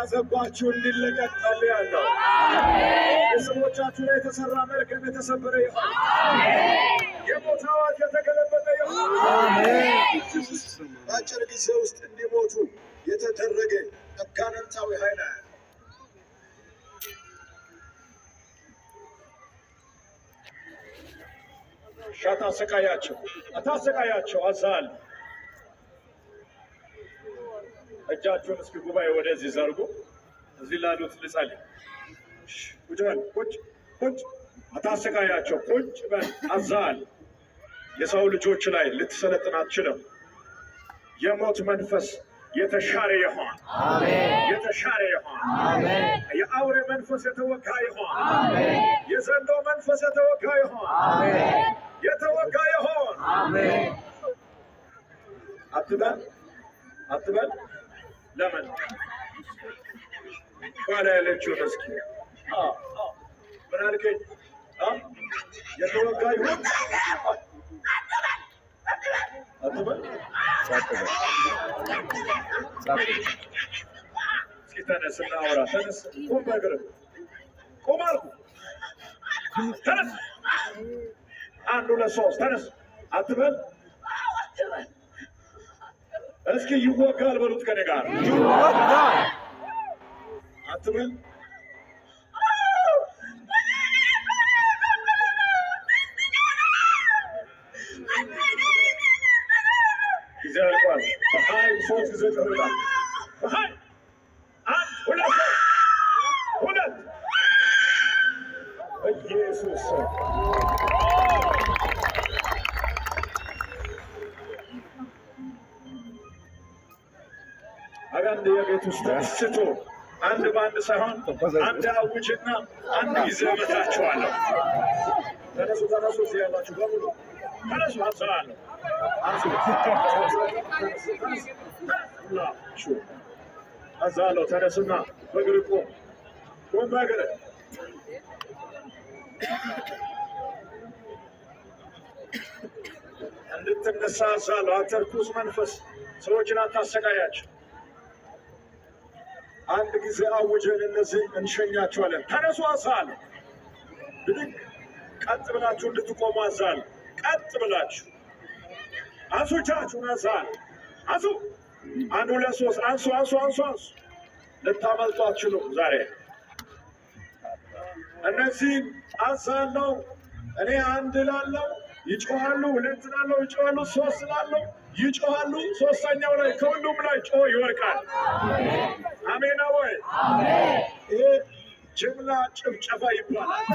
የተያዘባችሁ እንዲለቀቅ ጸልያለሁ። የሰዎቻችሁ ላይ የተሰራ መርገም የተሰበረ ይሁን። የሞት አዋጅ የተገለበጠ ይሁን። በአጭር ጊዜ ውስጥ እንዲሞቱ የተደረገ አጋንንታዊ ኃይል አታሰቃያቸው አዛል እጃችሁን እስኪ ጉባኤ ወደዚህ ዘርጉ። እዚህ ላሉት ልጸልይ። ቁጭ በል ቁጭ አታሰቃያቸው። ቁጭ በል አዛል የሰው ልጆች ላይ ልትሰለጥን አትችልም። የሞት መንፈስ የተሻረ ይሆን። የተሻረ ይሆን። የአውሬ መንፈስ የተወጋ ይሆን። የዘንዶ መንፈስ የተወጋ ይሆን። የተወጋ ይሆን። አትበል ለምን ኋላ ያለችውን እስኪ ምን አልከኝ? የተወጋ ይሆን አትበል። እስኪ ተነስ እናውራ። ተነስ ቁም፣ በእግርህ ቁም አልኩህ። ተነስ 1 2 3 ተነስ። አትበል እስኪ ይወጋል በሉት ከኔ ጋር ይወጋል። አትበል ጊዜ አልቋል። በኃይል 3 ጊዜ ተሩጣል። በኃይል 1 2 3 በኢየሱስ አጋንንት የቤት ውስጥ ተስቶ አንድ በአንድ ሳይሆን አንድ አውጅና አንድ ጊዜ መታችኋለሁ። ተነሱ እዚህ ያላችሁ በሙሉ ተነሱ። አዛለሁ አዛለሁ። ተነስና በእግር ቁም በእግር እንድትነሳ አዛለሁ። አንተ ርኩስ መንፈስ ሰዎችን አታሰቃያቸው። አንድ ጊዜ አውጀን እነዚህ እንሸኛቸዋለን። ተነሱ አዛለሁ። ብድግ ቀጥ ብላችሁ እንድትቆሙ አዛለሁ። ቀጥ ብላችሁ አንሱቻችሁን አዛለሁ። አንሱ 1 2 3 አንሱ። ልታመልጡ አትችሉም። ዛሬ እነዚህን አዛለሁ። እኔ 1 እላለሁ ይጮሃሉ፣ 2 እላለሁ ይጮሃሉ፣ 3 እላለሁ ይጮሃሉ። 3ኛው ላይ ከሁሉም ላይ ጮህ ይወርቃል። አሜን ወይ? ይሄ ጅምላ ጭብጨባ ይባላል።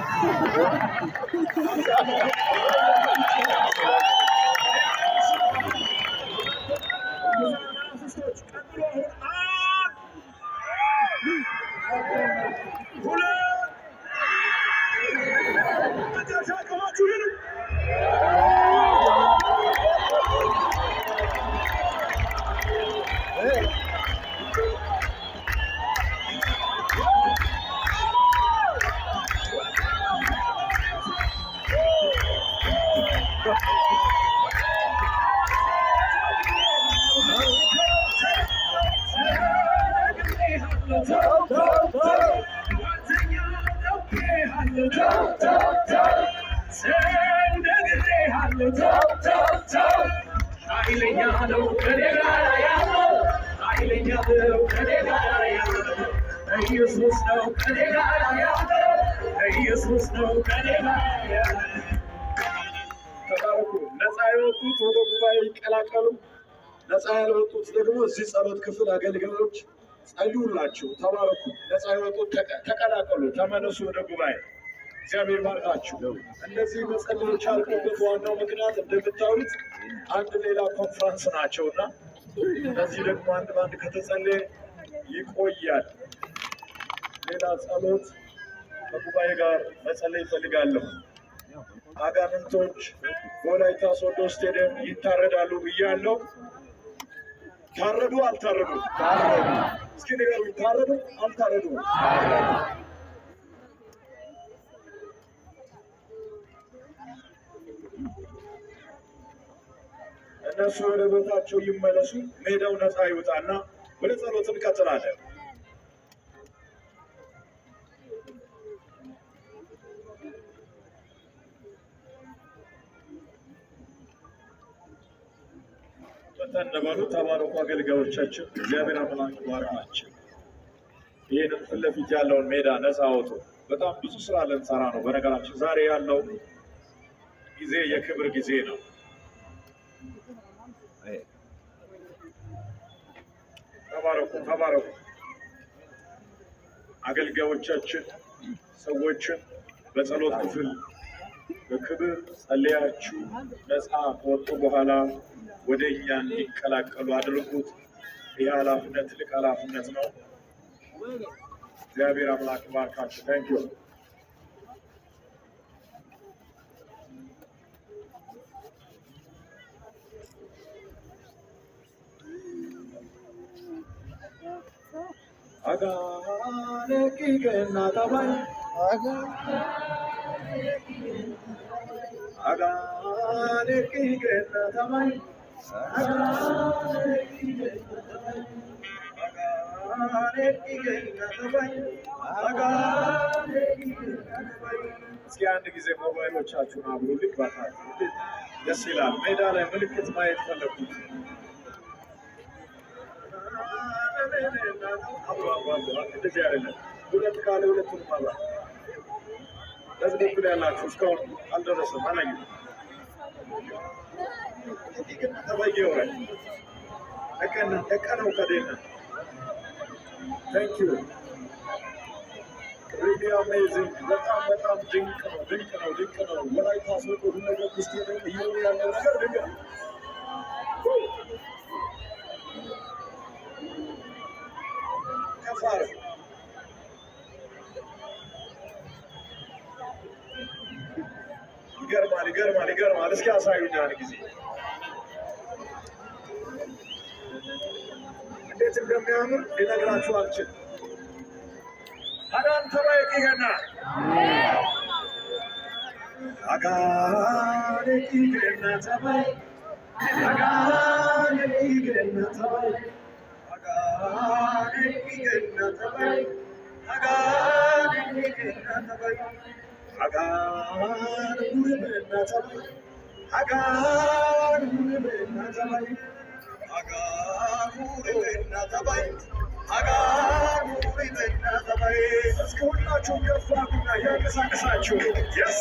ኢየሱስ ነው ከኔ ጋር ያለው። ተባረኩ። ነፃ የወጡት ወደ ጉባኤ ይቀላቀሉ። ነፃ ያልወጡት ደግሞ እዚህ ጸሎት ክፍል አገልጋዮች ጸልዩላችሁ። ተባረኩ። ነፃ የወጡት ተቀላቀሉ፣ ተመለሱ ወደ ጉባኤ። እግዚአብሔር ባርካችሁ። እነዚህ መጸለዮች ያልኩበት ዋናው ምክንያት እንደምታዩት አንድ ሌላ ኮንፈረንስ ናቸውና እነዚህ ደግሞ አንድ ባንድ ከተጸለየ ይቆያል። ሌላ ጸሎት ከጉባኤ ጋር መጸለይ ይፈልጋለሁ። አጋንንቶች ወላይታ ሶዶ ስቴዲየም ይታረዳሉ ብያለሁ። ታረዱ አልታረዱ? ታረዱ። እስኪ ንገሩ፣ ታረዱ አልታረዱ? እነሱ ወደ ቦታቸው ይመለሱ። ሜዳው ነፃ ይውጣና ወደ ጸሎት እንቀጥላለን። ፈጠን በሉ ተባረኩ አገልጋዮቻችን። እግዚአብሔር አምላክ ይባርካችሁ። ይህንን ፊት ለፊት ያለውን ሜዳ ነፃ አውጡ። በጣም ብዙ ስራ ልንሰራ ነው። በነገራችን ዛሬ ያለው ጊዜ የክብር ጊዜ ነው። ተባረኩ ተባረኩ። አገልጋዮቻችን ሰዎችን በጸሎት ክፍል በክብር ጸልያችሁ ነፃ ከወጡ በኋላ ወደ እኛ እንዲቀላቀሉ አድርጉት። ይህ ኃላፊነት ትልቅ ኃላፊነት ነው። እግዚአብሔር አምላክ ባርካችሁ። ታንኪዩ አጋኔ ኪገና ተባይ አጋኔ ኪገና ተባይ እስኪ አንድ ጊዜ ሞባይሎቻችሁን አብሩልኝ ባካችሁ። ደስ ይላል። ሜዳ ላይ ምልክት ማየት ፈለግኩት። እንደዚህ አይደለም። ሁለት ካለ ሁለቱን ማባ ለዚህ በኩል ያላችሁ እስካሁን አልደረሰም አላየ ተባየው ላይ ተቀነው ከደና ታንክ ዩ ሪሊ አሜዚንግ። በጣም ድንቅ ነው። ወላይታ ሶዶ ነገር ውስጥ እየሆነ ያለው ነገር ድንቅ ነው። ከፋር ይገርማል። እስኪ አሳዩኝ አንድ ጊዜ እንዴት እንደሚያምር ሊነግራችሁ አልችልም። አጋን ተባይ ኪገና አጋን ኪገና ተባይ አጋን ኪገና ተባይ አጋን ኪገና ተባይ አጋን ኪገና ተባይ አጋን ጉርብና ተባይ አጋን ጉርብና ተባይ አጋን ተባይ አጋን ተባይ። እስኪ ሁላችሁም ከፍ አድርጉና ያንቀሳቅሳችሁ። የስ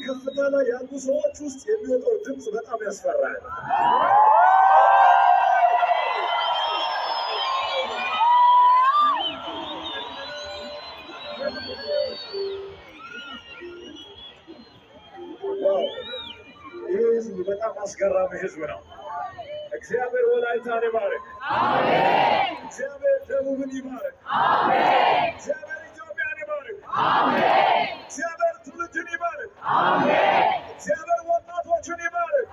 ከፍታ ላይ ያሉ ሰዎች ውስጥ የሚወጣው ድምፅ በጣም ያስፈራል። ይህ ህዝብ በጣም አስገራሚ ህዝብ ነው። እግዚአብሔር ወላይታን ይባርክ። እግዚአብሔር ደቡብን ይባርክ። እግዚአብሔር ኢትዮጵያን ይባርክ። እግዚአብሔር ትውልድን ይባርክ። እግዚአብሔር ወጣቶችን ይባርክ።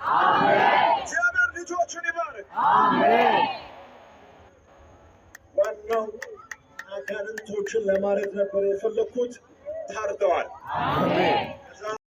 እግዚአብሔር ልጆችን ይባርክ። ዋናው አጋንንቶችን ለማለት ነበር የፈለኩት። ታርደዋል።